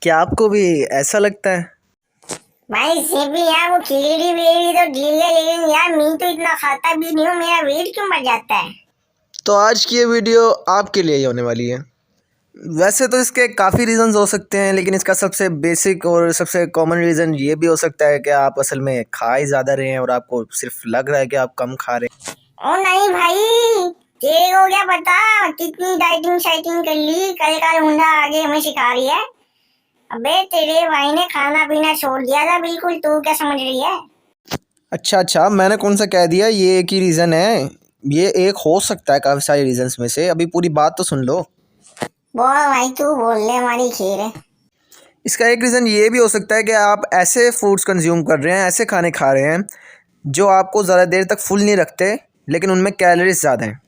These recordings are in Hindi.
क्या आपको भी ऐसा लगता है? भाई से भी यार वो खिचड़ी बिचड़ी तो ठीक है, लेकिन यार मैं तो इतना खाता भी नहीं हूँ, मेरा वेट क्यों बढ़ जाता है। तो आज की ये वीडियो आपके लिए ही होने वाली है। वैसे तो इसके काफ़ी रीज़न्स हो सकते हैं, लेकिन इसका सबसे बेसिक और सबसे कॉमन रीज़न ये भी हो सकता है कि आप असल में खा ही ज़्यादा रहे हैं और आपको सिर्फ लग रहा है कि आप कम खा रहे हैं। ओ नहीं भाई, तेरे को क्या पता कितनी डाइटिंग शाइटिंग कर ली, कल का लूंडा आगे हमें सिखा रही है। अबे तेरे भाई ने खाना पीना छोड़ दिया था बिल्कुल, तू क्या समझ रही है। अच्छा, मैंने कौन सा कह दिया ये एक ही रीज़न है? ये एक हो सकता है काफ़ी सारे रीज़न्स में से। अभी पूरी बात तो सुन लो। बोल भाई, तू बोल ले, हमारी खीर है। इसका एक रीज़न ये भी हो सकता है कि आप ऐसे फूड्स कंज्यूम कर रहे हैं, ऐसे खाने खा रहे हैं जो आपको ज़्यादा देर तक फुल नहीं रखते, लेकिन उनमें कैलोरीज ज़्यादा हैं।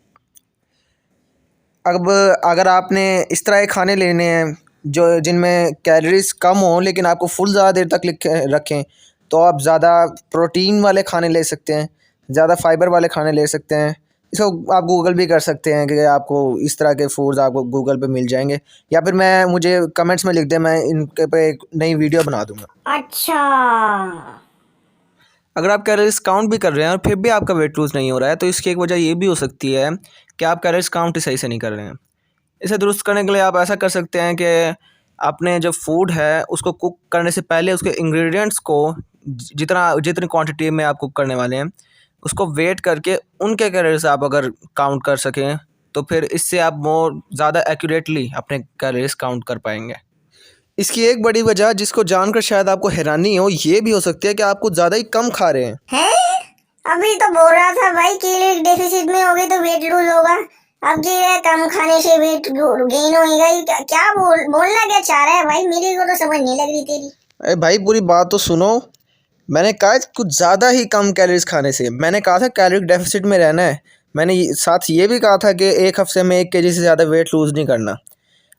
अब अगर आपने इस तरह के खाने लेने हैं जो जिनमें कैलोरीज कम हो लेकिन आपको फुल ज़्यादा देर तक रखें, तो आप ज़्यादा प्रोटीन वाले खाने ले सकते हैं, ज़्यादा फाइबर वाले खाने ले सकते हैं। इसको आप गूगल भी कर सकते हैं कि आपको इस तरह के फूड्स आपको गूगल पे मिल जाएंगे, या फिर मुझे कमेंट्स में लिख दें, मैं इनके पे एक नई वीडियो बना दूंगा। अच्छा। अगर आप कैलोरीज काउंट भी कर रहे हैं और फिर भी आपका वेट लूज़ नहीं हो रहा है, तो इसकी एक वजह ये भी हो सकती है कि आप कैलोरीज काउंट ही सही से नहीं कर रहे हैं। इसे दुरुस्त करने के लिए आप ऐसा कर सकते हैं कि आपने जो फूड है उसको कुक करने से पहले उसके इंग्रेडिएंट्स को जितनी क्वांटिटी में आप कुक करने वाले हैं उसको वेट करके उनके कैलोरीज आप अगर काउंट कर सकें, तो फिर इससे आप मोर ज़्यादा एक्यूरेटली अपने कैलोरीज काउंट कर पाएंगे। इसकी एक बड़ी वजह जिसको जानकर शायद आपको हैरानी हो, ये भी हो सकती है कि आप कुछ ज़्यादा ही कम खा रहे हैं। हैं? अभी तो बोल रहा था भाई कैलोरी डेफिसिट में हो गए तो वेट लूज होगा, अब कह रहा है कम खाने से वेट गेन होएगा। ये क्या बोलना क्या चाह रहा है भाई, मेरे को तो समझ नहीं लग रही तेरी। अरे भाई पूरी बात तो सुनो। मैंने कहा कुछ ज़्यादा ही कम कैलोरीज खाने से, मैंने कहा था कैलोरी डेफिसिट में रहना है। मैंने साथ ये भी कहा था कि एक हफ्ते में 1 kg से ज़्यादा वेट लूज़ नहीं करना।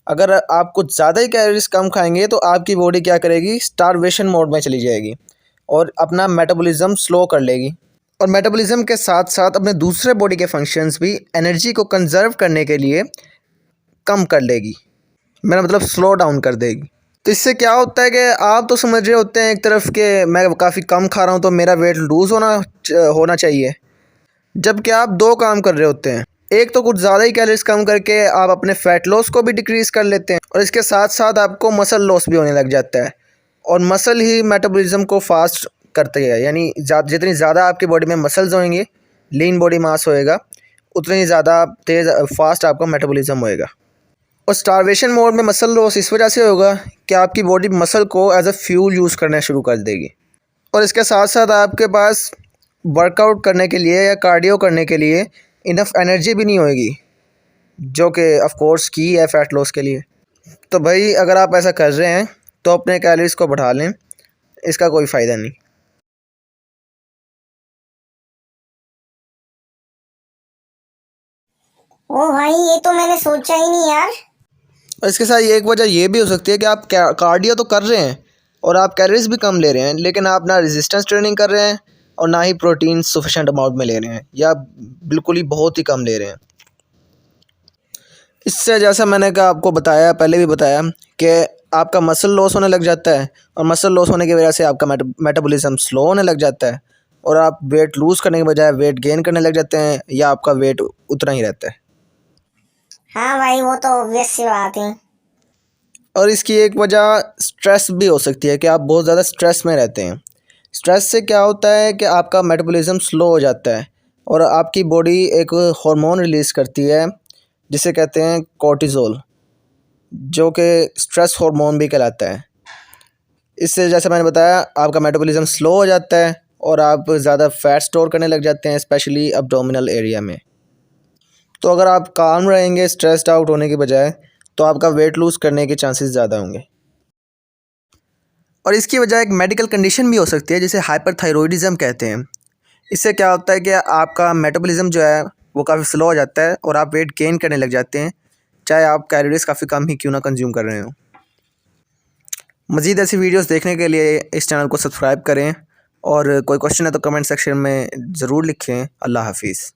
अगर आप कुछ ज़्यादा ही कैलोरीज कम खाएंगे तो आपकी बॉडी क्या करेगी, स्टारवेशन मोड में चली जाएगी और अपना मेटाबॉलिज्म स्लो कर लेगी, और मेटाबॉलिज्म के साथ साथ अपने दूसरे बॉडी के फंक्शंस भी एनर्जी को कंजर्व करने के लिए कम कर लेगी। मेरा मतलब स्लो डाउन कर देगी। तो इससे क्या होता है कि आप तो समझ रहे होते हैं एक तरफ कि मैं काफ़ी कम खा रहा हूँ तो मेरा वेट लूज़ होना चाहिए, जबकि आप दो काम कर रहे होते हैं। एक तो कुछ ज़्यादा ही कैलोरीज कम करके आप अपने फ़ैट लॉस को भी डिक्रीज़ कर लेते हैं, और इसके साथ साथ आपको मसल लॉस भी होने लग जाता है, और मसल ही मेटाबॉलिज्म को फास्ट करते हैं। यानी जितनी ज़्यादा आपकी बॉडी में मसल्स होंगे, लीन बॉडी मास होएगा, उतनी ज़्यादा तेज़ फास्ट आपका मेटाबॉलिज्म होएगा। और स्टारवेशन मोड में मसल लॉस इस वजह से होगा कि आपकी बॉडी मसल को एज अ फ्यूल यूज़ करना शुरू कर देगी, और इसके साथ साथ आपके पास वर्कआउट करने के लिए या कार्डियो करने के लिए इनफ एनर्जी भी नहीं होएगी, जो कि ऑफ कोर्स की है फ़ैट लॉस के लिए। तो भाई अगर आप ऐसा कर रहे हैं तो अपने कैलोरीज को बढ़ा लें, इसका कोई फ़ायदा नहीं। ओ भाई, ये तो मैंने सोचा ही नहीं यार। और इसके साथ एक वजह ये भी हो सकती है कि आप कार्डियो तो कर रहे हैं और आप कैलोरीज भी कम ले रहे हैं, लेकिन आप ना रेजिस्टेंस ट्रेनिंग कर रहे हैं और ना ही प्रोटीन सफिशेंट अमाउंट में ले रहे हैं, या बिल्कुल ही बहुत ही कम ले रहे हैं। इससे जैसा मैंने कहा, आपको बताया, पहले भी बताया कि आपका मसल लॉस होने लग जाता है, और मसल लॉस होने की वजह से आपका मेटाबॉलिज्म स्लो होने लग जाता है, और आप वेट लूज़ करने के बजाय वेट गेन करने लग जाते हैं, या आपका वेट उतना ही रहता है। हाँ भाई, वो तो ऑब्वियस सी बात है। और इसकी एक वजह स्ट्रेस भी हो सकती है कि आप बहुत ज़्यादा स्ट्रेस में रहते हैं। स्ट्रेस से क्या होता है कि आपका मेटाबॉलिज्म स्लो हो जाता है, और आपकी बॉडी एक हार्मोन रिलीज़ करती है जिसे कहते हैं कोर्टिज़ोल, जो कि स्ट्रेस हार्मोन भी कहलाता है। इससे जैसे मैंने बताया आपका मेटाबॉलिज्म स्लो हो जाता है और आप ज़्यादा फैट स्टोर करने लग जाते हैं, स्पेशली अब्डोमिनल एरिया में। तो अगर आप काम रहेंगे स्ट्रेस्ड आउट होने के बजाय, तो आपका वेट लूज़ करने के चांसेस ज़्यादा होंगे। और इसकी वजह एक मेडिकल कंडीशन भी हो सकती है जिसे हाइपरथायरॉयडिज्म कहते हैं। इससे क्या होता है कि आपका मेटाबॉलिज्म जो है वो काफ़ी स्लो हो जाता है और आप वेट गेन करने लग जाते हैं, चाहे आप कैलोरीज काफ़ी कम ही क्यों ना कंज्यूम कर रहे हो। मज़ीद ऐसी वीडियोस देखने के लिए इस चैनल को सब्सक्राइब करें, और कोई क्वेश्चन है तो कमेंट सेक्शन में ज़रूर लिखें। अल्लाह हाफिज़।